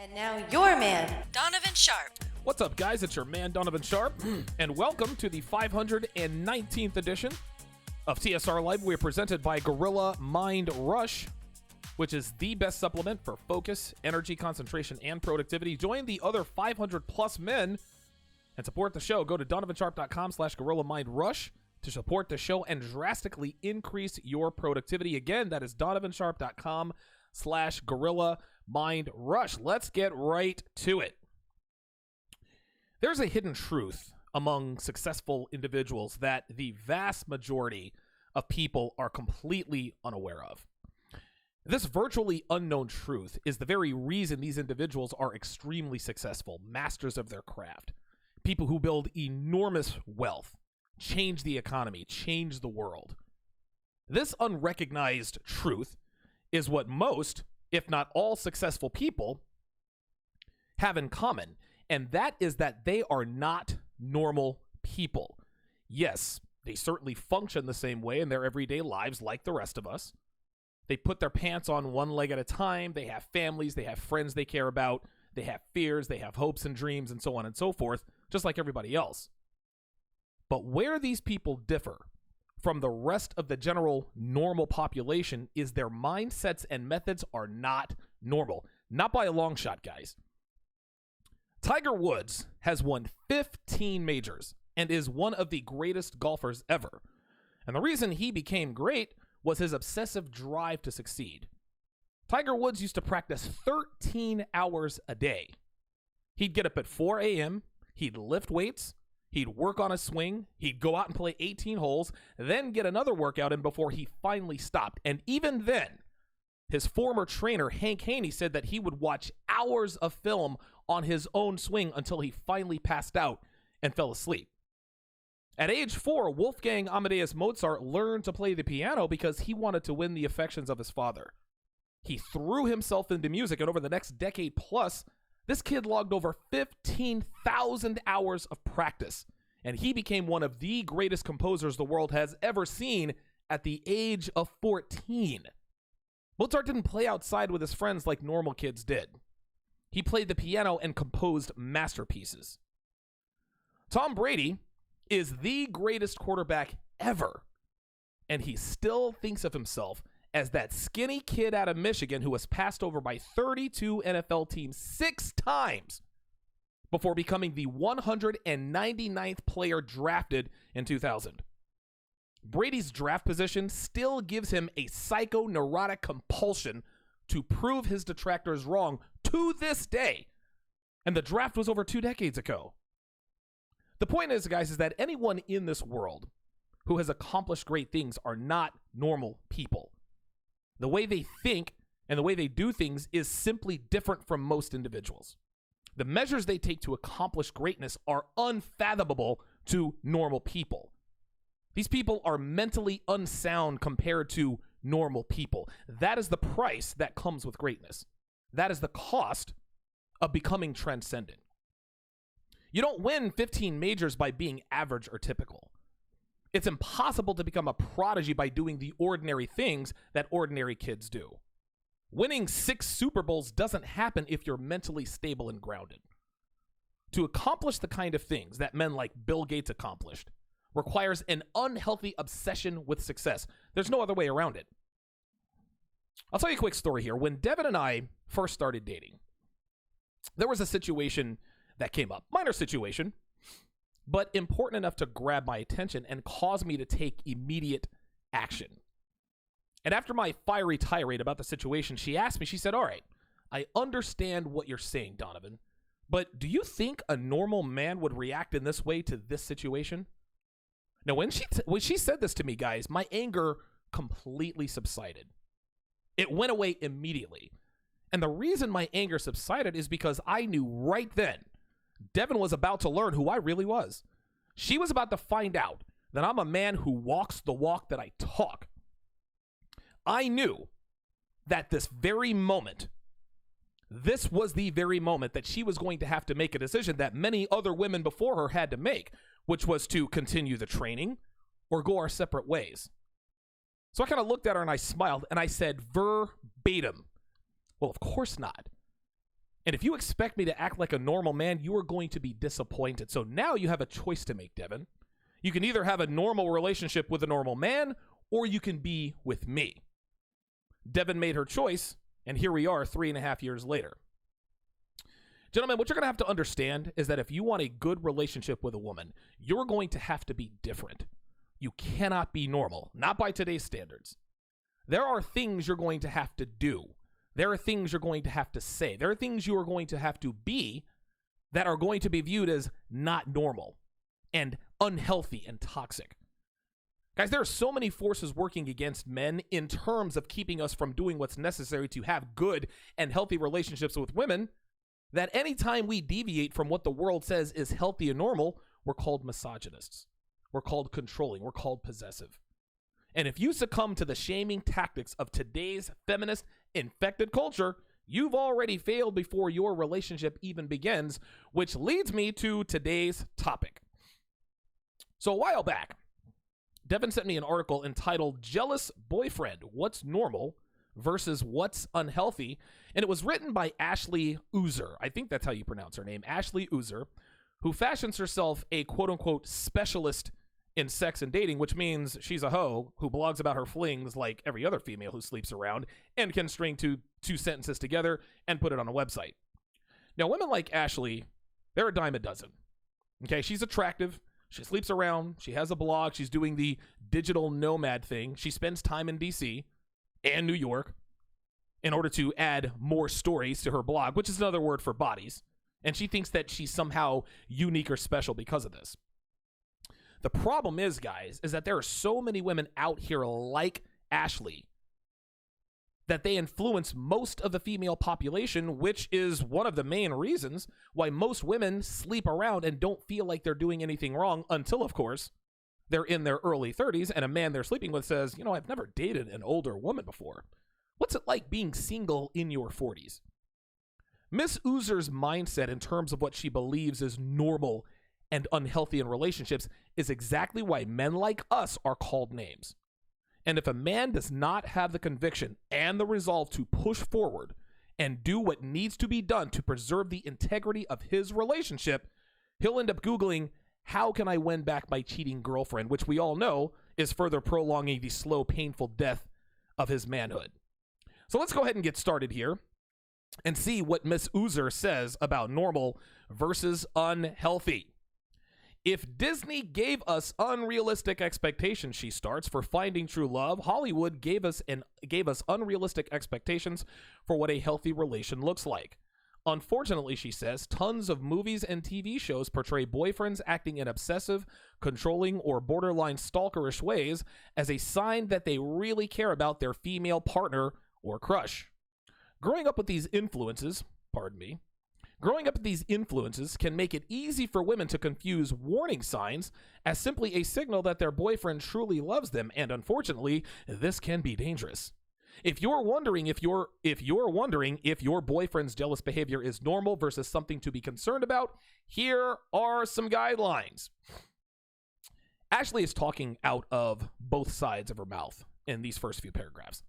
And now your man, Donovan Sharpe. What's up, guys? It's your man, Donovan Sharpe, and welcome to the 519th edition of TSR Live. We are presented by Gorilla Mind Rush, which is the best supplement for focus, energy, concentration, and productivity. Join the other 500-plus men and support the show. Go to donovansharpe.com/Gorilla Mind Rush to support the show and drastically increase your productivity. Again, that is donovansharpe.com/Gorilla Mind Rush. Let's get right to it. There's a hidden truth among successful individuals that the vast majority of people are completely unaware of. This virtually unknown truth is the very reason these individuals are extremely successful, masters of their craft, people who build enormous wealth, change the economy, change the world. This unrecognized truth is what most, if not all, successful people have in common, and that is that they are not normal people. Yes, they certainly function the same way in their everyday lives like the rest of us. They put their pants on one leg at a time. They have families. They have friends they care about. They have fears. They have hopes and dreams and so on and so forth, just like everybody else. But where these people differ from the rest of the general normal population is their mindsets and methods are not normal. Not by a long shot, guys. Tiger Woods has won 15 majors and is one of the greatest golfers ever. And the reason he became great was his obsessive drive to succeed. Tiger Woods used to practice 13 hours a day. He'd get up at 4 a.m., he'd lift weights, he'd work on a swing, he'd go out and play 18 holes, then get another workout in before he finally stopped. And even then, his former trainer, Hank Haney, said that he would watch hours of film on his own swing until he finally passed out and fell asleep. At age 4, Wolfgang Amadeus Mozart learned to play the piano because he wanted to win the affections of his father. He threw himself into music, and over the next decade plus, this kid logged over 15,000 hours of practice, and he became one of the greatest composers the world has ever seen at the age of 14. Mozart didn't play outside with his friends like normal kids did. He played the piano and composed masterpieces. Tom Brady is the greatest quarterback ever, and he still thinks of himself as that skinny kid out of Michigan who was passed over by 32 NFL teams 6 times before becoming the 199th player drafted in 2000. Brady's draft position still gives him a psychoneurotic compulsion to prove his detractors wrong to this day, and the draft was over 2 decades ago. The point is, guys, is that anyone in this world who has accomplished great things are not normal people. The way they think and the way they do things is simply different from most individuals. The measures they take to accomplish greatness are unfathomable to normal people. These people are mentally unsound compared to normal people. That is the price that comes with greatness. That is the cost of becoming transcendent. You don't win 15 majors by being average or typical. It's impossible to become a prodigy by doing the ordinary things that ordinary kids do. Winning 6 Super Bowls doesn't happen if you're mentally stable and grounded. To accomplish the kind of things that men like Bill Gates accomplished requires an unhealthy obsession with success. There's no other way around it. I'll tell you a quick story here. When Devin and I first started dating, there was a situation that came up. Minor situation, but important enough to grab my attention and cause me to take immediate action. And after my fiery tirade about the situation, she asked me, she said, "All right, I understand what you're saying, Donovan, but do you think a normal man would react in this way to this situation?" Now, when she said this to me, guys, my anger completely subsided. It went away immediately. And the reason my anger subsided is because I knew right then Devin was about to learn who I really was. She was about to find out that I'm a man who walks the walk that I talk. I knew that this was the very moment that she was going to have to make a decision that many other women before her had to make, which was to continue the training or go our separate ways. So I kind of looked at her and I smiled and I said verbatim, "Well, of course not." And if you expect me to act like a normal man, you are going to be disappointed. So now you have a choice to make, Devin. You can either have a normal relationship with a normal man, or you can be with me. Devin made her choice, and here we are 3.5 years later. Gentlemen, what you're going to have to understand is that if you want a good relationship with a woman, you're going to have to be different. You cannot be normal, not by today's standards. There are things you're going to have to do. There are things you're going to have to say. There are things you are going to have to be that are going to be viewed as not normal and unhealthy and toxic. Guys, there are so many forces working against men in terms of keeping us from doing what's necessary to have good and healthy relationships with women that anytime we deviate from what the world says is healthy and normal, we're called misogynists. We're called controlling. We're called possessive. And if you succumb to the shaming tactics of today's feminist infected culture, you've already failed before your relationship even begins, which leads me to today's topic. So a while back, Devin sent me an article entitled Jealous Boyfriend, What's Normal versus What's Unhealthy, and it was written by Ashley User. I think that's how you pronounce her name, Ashley User, who fashions herself a quote-unquote specialist in sex and dating, which means she's a hoe who blogs about her flings like every other female who sleeps around and can string two sentences together and put it on a website. Now, women like Ashley, they're a dime a dozen. Okay, she's attractive. She sleeps around. She has a blog. She's doing the digital nomad thing. She spends time in DC and New York in order to add more stories to her blog, which is another word for bodies. And she thinks that she's somehow unique or special because of this. The problem is, guys, is that there are so many women out here like Ashley that they influence most of the female population, which is one of the main reasons why most women sleep around and don't feel like they're doing anything wrong until, of course, they're in their early 30s and a man they're sleeping with says, you know, I've never dated an older woman before. What's it like being single in your 40s? Miss Uzer's mindset in terms of what she believes is normal and unhealthy in relationships is exactly why men like us are called names. And if a man does not have the conviction and the resolve to push forward and do what needs to be done to preserve the integrity of his relationship, he'll end up Googling, how can I win back my cheating girlfriend, which we all know is further prolonging the slow, painful death of his manhood. So let's go ahead and get started here and see what Miss Uzer says about normal versus unhealthy. If Disney gave us unrealistic expectations, she starts, for finding true love, Hollywood gave us unrealistic expectations for what a healthy relation looks like. Unfortunately, she says, tons of movies and TV shows portray boyfriends acting in obsessive, controlling, or borderline stalkerish ways as a sign that they really care about their female partner or crush. Growing up with these influences can make it easy for women to confuse warning signs as simply a signal that their boyfriend truly loves them, and unfortunately, this can be dangerous. If you're wondering if your boyfriend's jealous behavior is normal versus something to be concerned about, here are some guidelines. Ashley is talking out of both sides of her mouth in these first few paragraphs.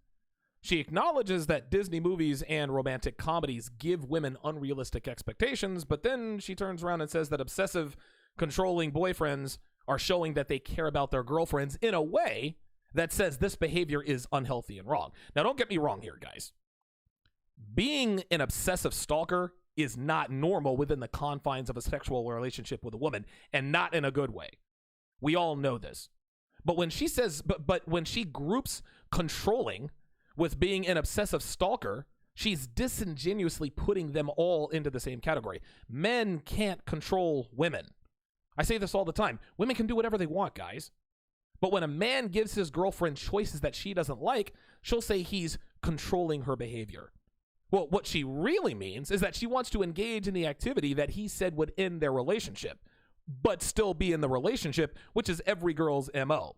She acknowledges that Disney movies and romantic comedies give women unrealistic expectations, but then she turns around and says that obsessive, controlling boyfriends are showing that they care about their girlfriends in a way that says this behavior is unhealthy and wrong. Now, don't get me wrong here, guys. Being an obsessive stalker is not normal within the confines of a sexual relationship with a woman, and not in a good way. We all know this. But when she says, but when she groups controlling with being an obsessive stalker, she's disingenuously putting them all into the same category. Men can't control women. I say this all the time. Women can do whatever they want, guys. But when a man gives his girlfriend choices that she doesn't like, she'll say he's controlling her behavior. Well, what she really means is that she wants to engage in the activity that he said would end their relationship, but still be in the relationship, which is every girl's MO.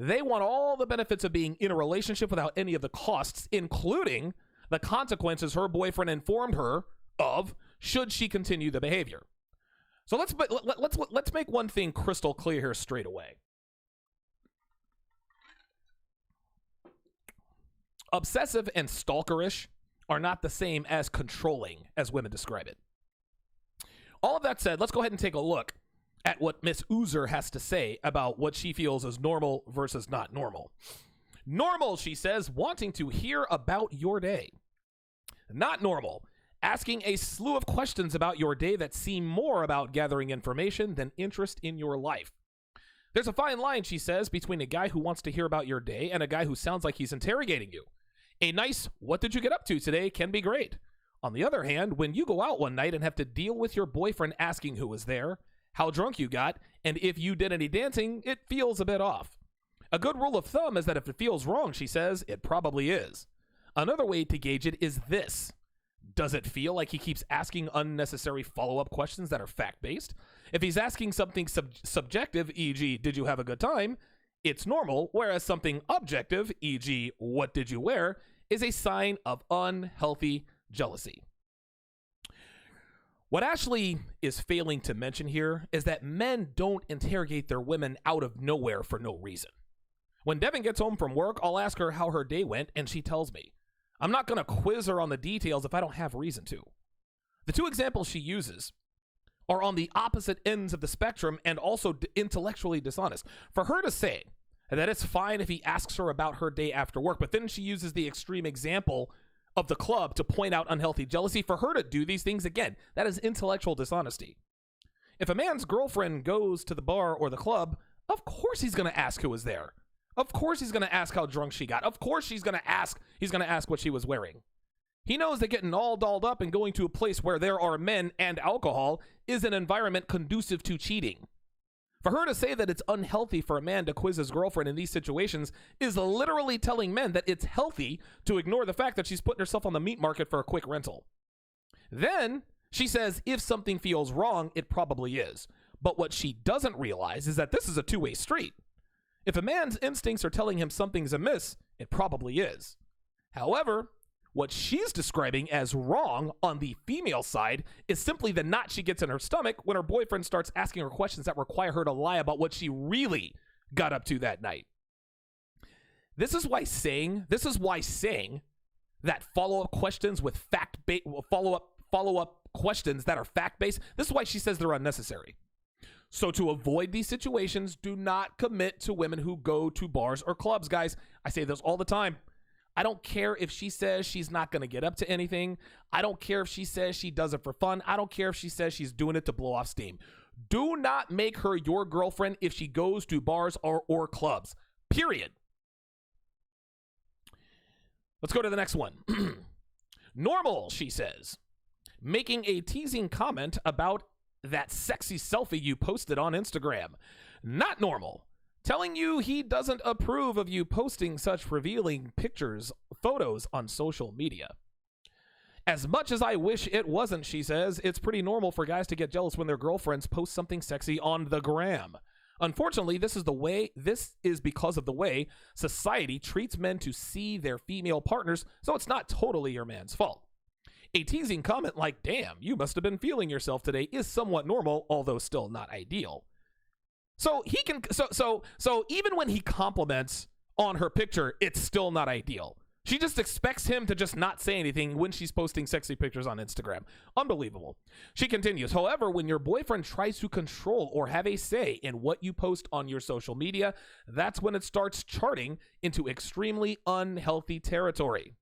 They want all the benefits of being in a relationship without any of the costs, including the consequences her boyfriend informed her of should she continue the behavior. So let's make one thing crystal clear here straight away. Obsessive and stalkerish are not the same as controlling as women describe it. All of that said, let's go ahead and take a look at what Miss Oozer has to say about what she feels is normal versus not normal. Normal, she says, wanting to hear about your day. Not normal, asking a slew of questions about your day that seem more about gathering information than interest in your life. There's a fine line, she says, between a guy who wants to hear about your day and a guy who sounds like he's interrogating you. A nice, what did you get up to today, can be great. On the other hand, when you go out one night and have to deal with your boyfriend asking who was there, how drunk you got, and if you did any dancing, it feels a bit off. A good rule of thumb is that if it feels wrong, she says, it probably is. Another way to gauge it is this. Does it feel like he keeps asking unnecessary follow-up questions that are fact-based? If he's asking something subjective, e.g., did you have a good time, it's normal, whereas something objective, e.g., what did you wear, is a sign of unhealthy jealousy. What Ashley is failing to mention here is that men don't interrogate their women out of nowhere for no reason. When Devin gets home from work, I'll ask her how her day went, and she tells me. I'm not going to quiz her on the details if I don't have reason to. The two examples she uses are on the opposite ends of the spectrum and also intellectually dishonest. For her to say that it's fine if he asks her about her day after work, but then she uses the extreme example of the club to point out unhealthy jealousy, for her to do these things, again, that is intellectual dishonesty. If a man's girlfriend goes to the bar or the club, of course he's going to ask who was there. Of course he's going to ask how drunk she got. Of course he's going to ask what she was wearing. He knows that getting all dolled up and going to a place where there are men and alcohol is an environment conducive to cheating. For her to say that it's unhealthy for a man to quiz his girlfriend in these situations is literally telling men that it's healthy to ignore the fact that she's putting herself on the meat market for a quick rental. Then she says if something feels wrong, it probably is. But what she doesn't realize is that this is a two-way street. If a man's instincts are telling him something's amiss, it probably is. However, what she's describing as wrong on the female side is simply the knot she gets in her stomach when her boyfriend starts asking her questions that require her to lie about what she really got up to that night. This is why saying that follow-up questions with follow-up questions that are fact-based, this is why she says they're unnecessary. So to avoid these situations, do not commit to women who go to bars or clubs, guys. I say this all the time. I don't care if she says she's not going to get up to anything. I don't care if she says she does it for fun. I don't care if she says she's doing it to blow off steam. Do not make her your girlfriend if she goes to bars or clubs. Period. Let's go to the next one. Normal, she says. Making a teasing comment about that sexy selfie you posted on Instagram. Not normal. Telling you he doesn't approve of you posting such revealing photos on social media. As much as I wish it wasn't, she says, it's pretty normal for guys to get jealous when their girlfriends post something sexy on the gram. Unfortunately, this is because of the way society treats men to see their female partners, so it's not totally your man's fault. A teasing comment like, damn, you must have been feeling yourself today is somewhat normal, although still not ideal. So even when he compliments on her picture, it's still not ideal. She just expects him to just not say anything when she's posting sexy pictures on Instagram. Unbelievable. She continues, however, when your boyfriend tries to control or have a say in what you post on your social media, that's when it starts charting into extremely unhealthy territory.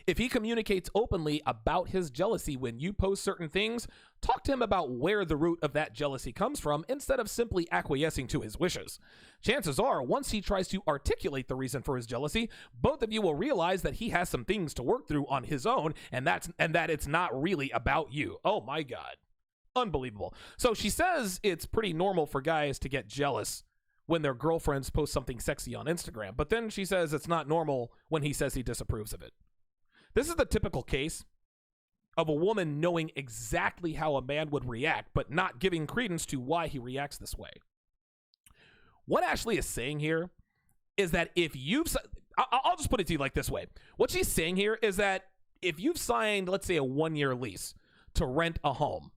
If he communicates openly about his jealousy when you post certain things, talk to him about where the root of that jealousy comes from instead of simply acquiescing to his wishes. Chances are, once he tries to articulate the reason for his jealousy, both of you will realize that he has some things to work through on his own, and that it's not really about you. Oh my God. Unbelievable. So she says it's pretty normal for guys to get jealous when their girlfriends post something sexy on Instagram, but then she says it's not normal when he says he disapproves of it. This is the typical case of a woman knowing exactly how a man would react, but not giving credence to why he reacts this way. What Ashley is saying here is that I'll just put it to you like this way. What she's saying here is that if you've signed, let's say, a 1-year lease to rent a home,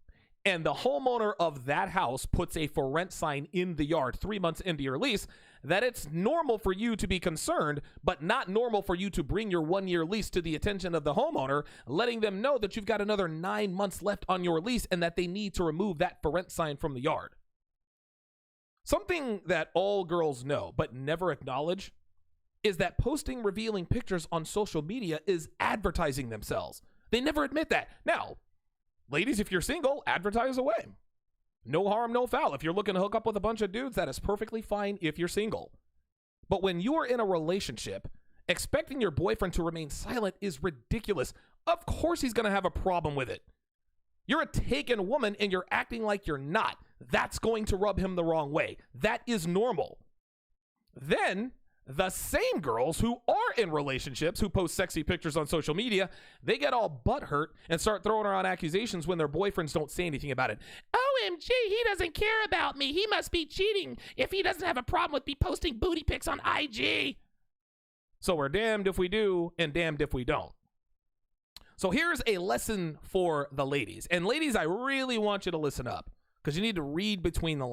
and the homeowner of that house puts a for rent sign in the yard 3 months into your lease, that it's normal for you to be concerned, but not normal for you to bring your 1-year lease to the attention of the homeowner, letting them know that you've got another 9 months left on your lease and that they need to remove that for rent sign from the yard. Something that all girls know but never acknowledge is that posting revealing pictures on social media is advertising themselves. They never admit that. Now, ladies, if you're single, advertise away. No harm, no foul. If you're looking to hook up with a bunch of dudes, that is perfectly fine if you're single. But when you are in a relationship, expecting your boyfriend to remain silent is ridiculous. Of course he's going to have a problem with it. You're a taken woman and you're acting like you're not. That's going to rub him the wrong way. That is normal. Then, the same girls who are in relationships who post sexy pictures on social media, they get all butthurt and start throwing around accusations when their boyfriends don't say anything about it. OMG, he doesn't care about me. He must be cheating if he doesn't have a problem with me posting booty pics on IG. So we're damned if we do and damned if we don't. So here's a lesson for the ladies. And ladies, I really want you to listen up because you need to read between the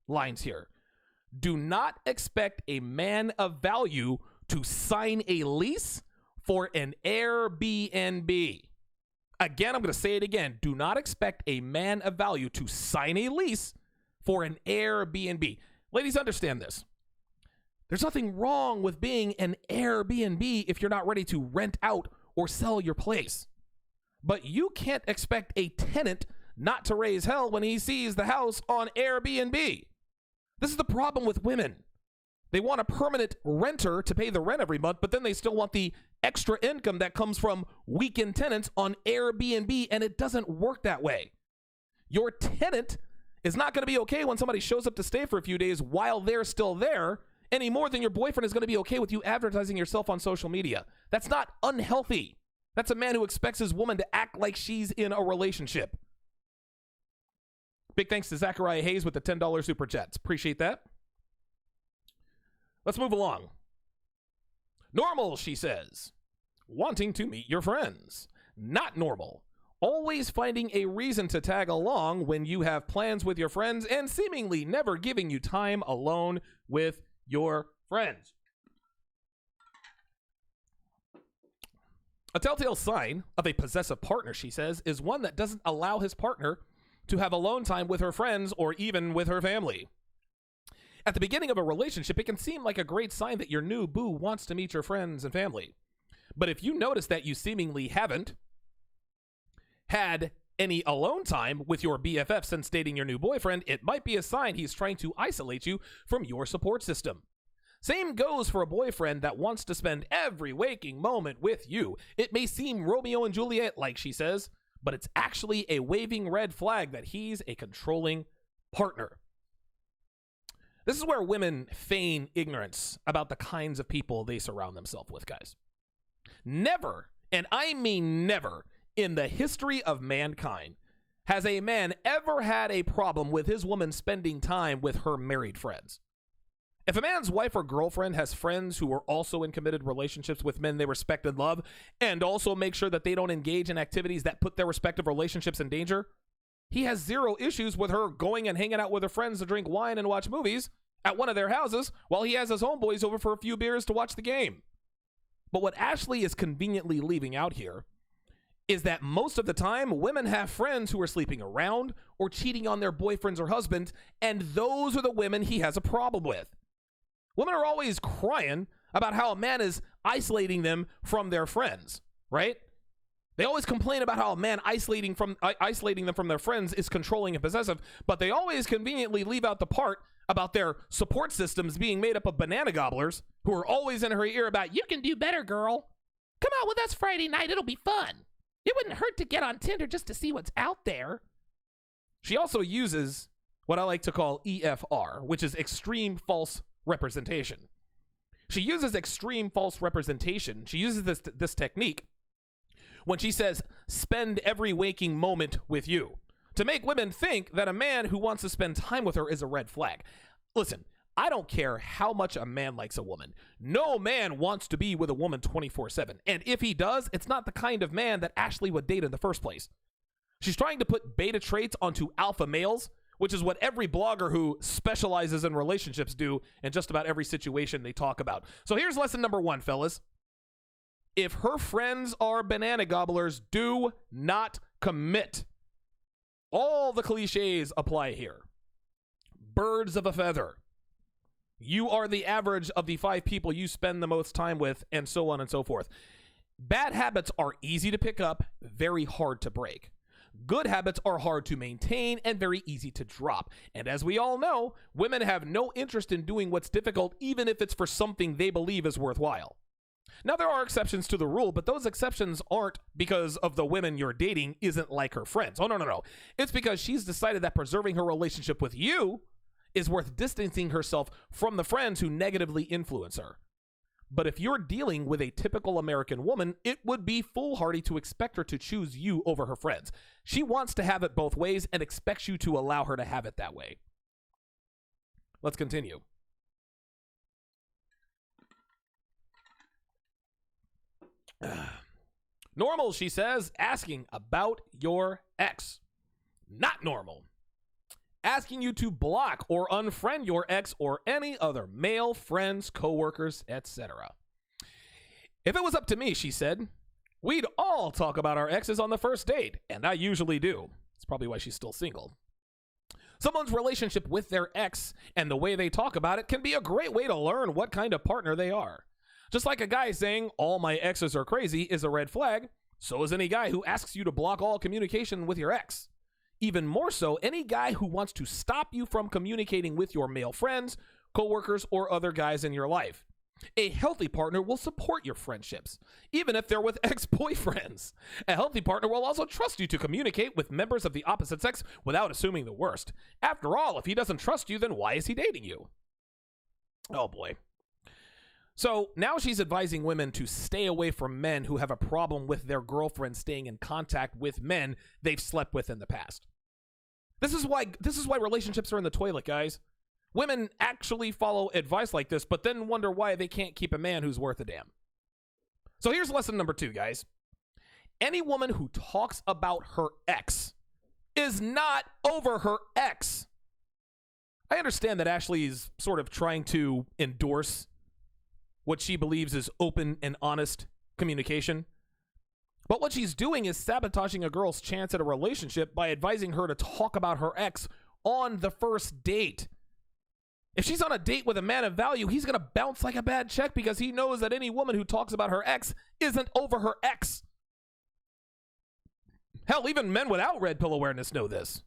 lines here. Do not expect a man of value to sign a lease for an Airbnb. Again, I'm going to say it again. Do not expect a man of value to sign a lease for an Airbnb. Ladies, understand this. There's nothing wrong with being an Airbnb if you're not ready to rent out or sell your place. But you can't expect a tenant not to raise hell when he sees the house on Airbnb. This is the problem with women. They want a permanent renter to pay the rent every month, but then they still want the extra income that comes from weekend tenants on Airbnb, and it doesn't work that way. Your tenant is not going to be okay when somebody shows up to stay for a few days while they're still there, any more than your boyfriend is going to be okay with you advertising yourself on social media. That's not unhealthy. That's a man who expects his woman to act like she's in a relationship. Big thanks to Zachariah Hayes with the $10 super chats. Appreciate that. Let's move along. Normal, she says. Wanting to meet your friends. Not normal. Always finding a reason to tag along when you have plans with your friends and seemingly never giving you time alone with your friends. A telltale sign of a possessive partner, she says, is one that doesn't allow his partner to have alone time with her friends or even with her family. At the beginning of a relationship, it can seem like a great sign that your new boo wants to meet your friends and family. But if you notice that you seemingly haven't had any alone time with your BFF since dating your new boyfriend, it might be a sign he's trying to isolate you from your support system. Same goes for a boyfriend that wants to spend every waking moment with you. It may seem Romeo and Juliet, like she says, but it's actually a waving red flag that he's a controlling partner. This is where women feign ignorance about the kinds of people they surround themselves with, guys. Never, and I mean never, in the history of mankind has a man ever had a problem with his woman spending time with her married friends. If a man's wife or girlfriend has friends who are also in committed relationships with men they respect and love, and also make sure that they don't engage in activities that put their respective relationships in danger, he has zero issues with her going and hanging out with her friends to drink wine and watch movies at one of their houses while he has his homeboys over for a few beers to watch the game. But what Ashley is conveniently leaving out here is that most of the time, women have friends who are sleeping around or cheating on their boyfriends or husbands, and those are the women he has a problem with. Women are always crying about how a man is isolating them from their friends, right? They always complain about how a man isolating them from their friends is controlling and possessive, but they always conveniently leave out the part about their support systems being made up of banana gobblers who are always in her ear about, you can do better, girl. Come out with us Friday night. It'll be fun. It wouldn't hurt to get on Tinder just to see what's out there. She also uses what I like to call EFR, which is extreme false representation. She uses extreme false representation. She uses this technique when she says, spend every waking moment with you, to make women think that a man who wants to spend time with her is a red flag. Listen, I don't care how much a man likes a woman. No man wants to be with a woman 24/7. And if he does, it's not the kind of man that Ashley would date in the first place. She's trying to put beta traits onto alpha males, which is what every blogger who specializes in relationships do in just about every situation they talk about. So here's lesson number 1, fellas. If her friends are banana gobblers, do not commit. All the cliches apply here. Birds of a feather. You are the average of the 5 people you spend the most time with, and so on and so forth. Bad habits are easy to pick up, very hard to break. Good habits are hard to maintain and very easy to drop. And as we all know, women have no interest in doing what's difficult, even if it's for something they believe is worthwhile. Now, there are exceptions to the rule, but those exceptions aren't because of the women you're dating isn't like her friends. Oh, no. It's because she's decided that preserving her relationship with you is worth distancing herself from the friends who negatively influence her. But if you're dealing with a typical American woman, it would be foolhardy to expect her to choose you over her friends. She wants to have it both ways and expects you to allow her to have it that way. Let's continue. Normal, she says, asking about your ex. Not normal. Asking you to block or unfriend your ex or any other male friends, coworkers, etc. If it was up to me, she said, we'd all talk about our exes on the first date, and I usually do. That's probably why she's still single. Someone's relationship with their ex and the way they talk about it can be a great way to learn what kind of partner they are. Just like a guy saying, all my exes are crazy is a red flag, so is any guy who asks you to block all communication with your ex. Even more so, any guy who wants to stop you from communicating with your male friends, coworkers, or other guys in your life. A healthy partner will support your friendships, even if they're with ex-boyfriends. A healthy partner will also trust you to communicate with members of the opposite sex without assuming the worst. After all, if he doesn't trust you, then why is he dating you? Oh boy. So now she's advising women to stay away from men who have a problem with their girlfriend staying in contact with men they've slept with in the past. This is why relationships are in the toilet, guys. Women actually follow advice like this, but then wonder why they can't keep a man who's worth a damn. So here's lesson number 2, guys. Any woman who talks about her ex is not over her ex. I understand that Ashley is sort of trying to endorse what she believes is open and honest communication. But what she's doing is sabotaging a girl's chance at a relationship by advising her to talk about her ex on the first date. If she's on a date with a man of value, he's going to bounce like a bad check because he knows that any woman who talks about her ex isn't over her ex. Hell, even men without red pill awareness know this.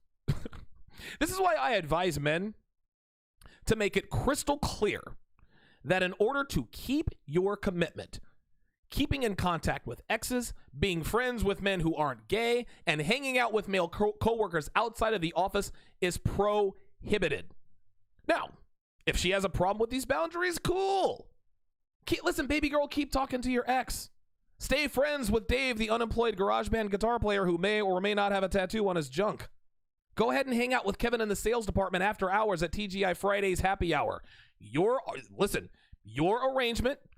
This is why I advise men to make it crystal clear that in order to keep your commitment, keeping in contact with exes, being friends with men who aren't gay, and hanging out with male co-workers outside of the office is prohibited. Now, if she has a problem with these boundaries, cool. Listen, baby girl, keep talking to your ex. Stay friends with Dave, the unemployed garage band guitar player who may or may not have a tattoo on his junk. Go ahead and hang out with Kevin in the sales department after hours at TGI Fridays happy hour.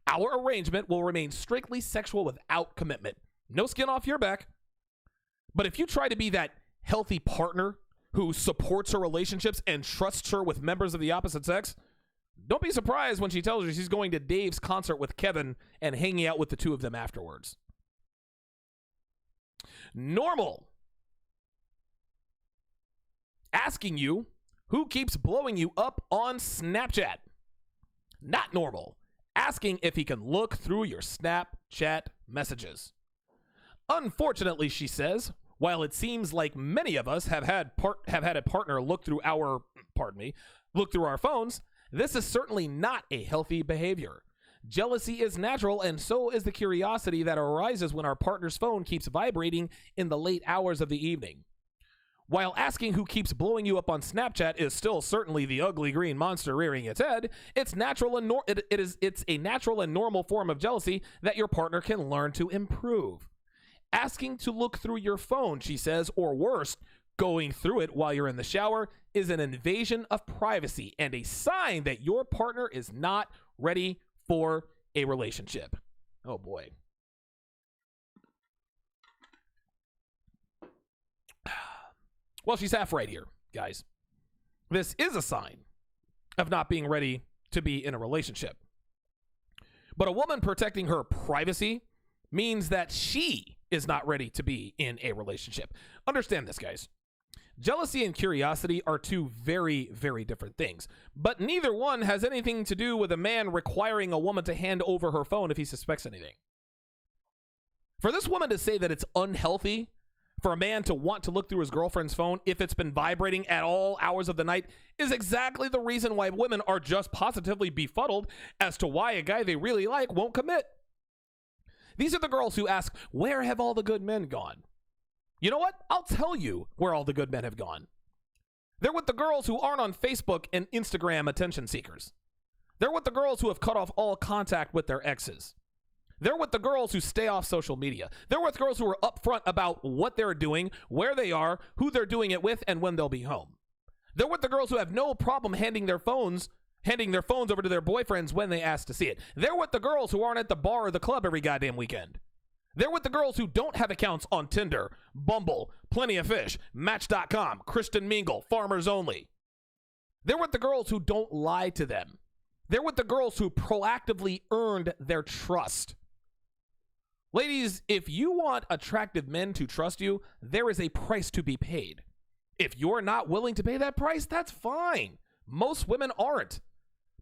Our arrangement will remain strictly sexual without commitment. No skin off your back. But if you try to be that healthy partner who supports her relationships and trusts her with members of the opposite sex, don't be surprised when she tells you she's going to Dave's concert with Kevin and hanging out with the two of them afterwards. Normal. Asking you who keeps blowing you up on Snapchat. Not normal. Asking if he can look through your Snapchat messages. Unfortunately, she says, while it seems like many of us have had a partner look through our phones, this is certainly not a healthy behavior. Jealousy is natural, and so is the curiosity that arises when our partner's phone keeps vibrating in the late hours of the evening. While asking who keeps blowing you up on Snapchat is still certainly the ugly green monster rearing its head, it's a natural and normal form of jealousy that your partner can learn to improve. Asking to look through your phone, she says, or worse, going through it while you're in the shower, is an invasion of privacy and a sign that your partner is not ready for a relationship. Oh boy. Well, she's half right here, guys. This is a sign of not being ready to be in a relationship. But a woman protecting her privacy means that she is not ready to be in a relationship. Understand this, guys. Jealousy and curiosity are two very, very different things, but neither one has anything to do with a man requiring a woman to hand over her phone if he suspects anything. For this woman to say that it's unhealthy for a man to want to look through his girlfriend's phone if it's been vibrating at all hours of the night is exactly the reason why women are just positively befuddled as to why a guy they really like won't commit. These are the girls who ask, where have all the good men gone? You know what? I'll tell you where all the good men have gone. They're with the girls who aren't on Facebook and Instagram attention seekers. They're with the girls who have cut off all contact with their exes. They're with the girls who stay off social media. They're with girls who are upfront about what they're doing, where they are, who they're doing it with, and when they'll be home. They're with the girls who have no problem handing their phones over to their boyfriends when they ask to see it. They're with the girls who aren't at the bar or the club every goddamn weekend. They're with the girls who don't have accounts on Tinder, Bumble, Plenty of Fish, Match.com, Christian Mingle, Farmers Only. They're with the girls who don't lie to them. They're with the girls who proactively earned their trust. Ladies, if you want attractive men to trust you, there is a price to be paid. If you're not willing to pay that price, that's fine. Most women aren't.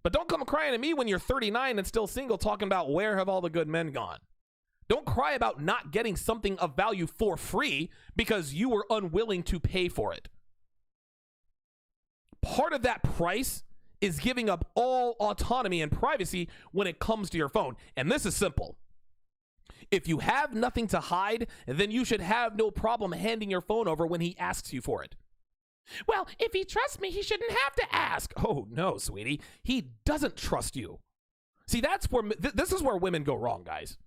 But don't come crying to me when you're 39 and still single talking about where have all the good men gone. Don't cry about not getting something of value for free because you were unwilling to pay for it. Part of that price is giving up all autonomy and privacy when it comes to your phone. And this is simple. If you have nothing to hide, then you should have no problem handing your phone over when he asks you for it. Well, if he trusts me, he shouldn't have to ask. Oh, no, sweetie. He doesn't trust you. See, that's where this is where women go wrong, guys.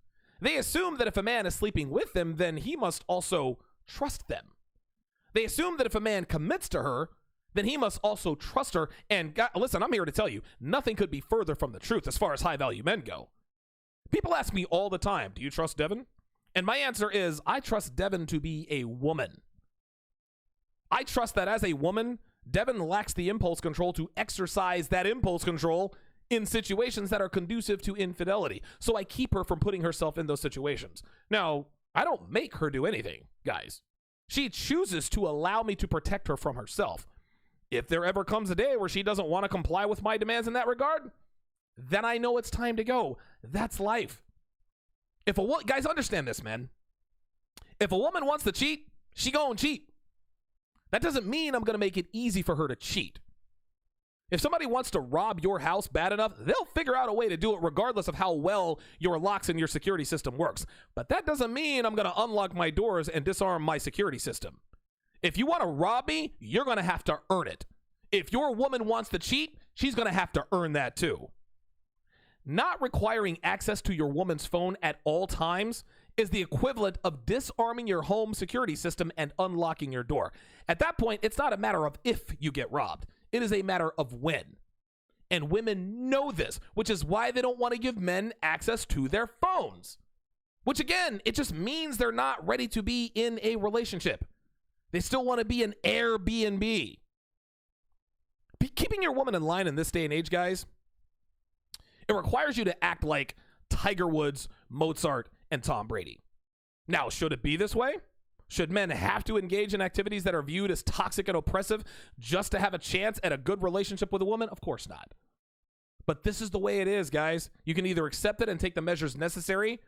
They assume that if a man is sleeping with them, then he must also trust them. They assume that if a man commits to her, then he must also trust her. And listen, I'm here to tell you, nothing could be further from the truth as far as high-value men go. People ask me all the time, do you trust Devin? And my answer is, I trust Devin to be a woman. I trust that as a woman, Devin lacks the impulse control to exercise that impulse control in situations that are conducive to infidelity. So I keep her from putting herself in those situations. Now, I don't make her do anything, guys. She chooses to allow me to protect her from herself. If there ever comes a day where she doesn't want to comply with my demands in that regard, then I know it's time to go. That's life. Guys, understand this, man. If a woman wants to cheat, she gonna cheat. That doesn't mean I'm gonna make it easy for her to cheat. If somebody wants to rob your house bad enough, they'll figure out a way to do it regardless of how well your locks and your security system works. But that doesn't mean I'm gonna unlock my doors and disarm my security system. If you want to rob me, you're gonna have to earn it. If your woman wants to cheat, she's gonna have to earn that too. Not requiring access to your woman's phone at all times is the equivalent of disarming your home security system and unlocking your door. At that point, it's not a matter of if you get robbed. It is a matter of when. And women know this, which is why they don't want to give men access to their phones. Which again, it just means they're not ready to be in a relationship. They still want to be an Airbnb. Keeping your woman in line in this day and age, guys, it requires you to act like Tiger Woods, Mozart, and Tom Brady. Now, should it be this way? Should men have to engage in activities that are viewed as toxic and oppressive just to have a chance at a good relationship with a woman? Of course not. But this is the way it is, guys. You can either accept it and take the measures necessary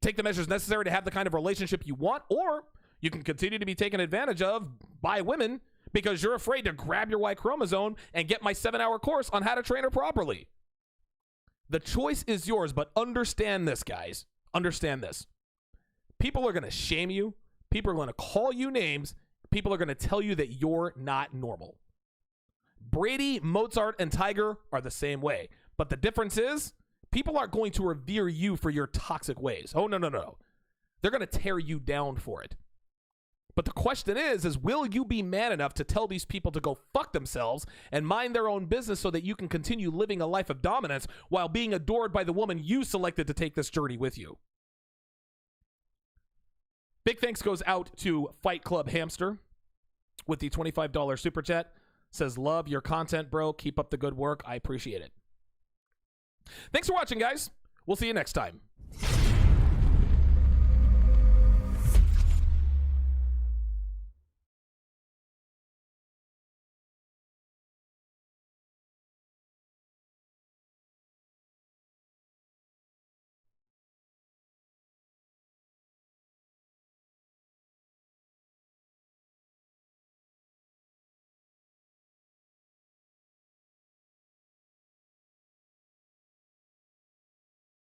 to have the kind of relationship you want, or you can continue to be taken advantage of by women because you're afraid to grab your Y chromosome and get my 7-hour course on how to train her properly. The choice is yours, but understand this, guys. Understand this. People are going to shame you. People are going to call you names. People are going to tell you that you're not normal. Brady, Mozart, and Tiger are the same way. But the difference is, people aren't going to revere you for your toxic ways. Oh, no. They're going to tear you down for it. But the question is will you be man enough to tell these people to go fuck themselves and mind their own business so that you can continue living a life of dominance while being adored by the woman you selected to take this journey with you? Big thanks goes out to Fight Club Hamster. with the $25 super chat. Says, love your content, bro. Keep up the good work. I appreciate it. Thanks for watching, guys. We'll see you next time.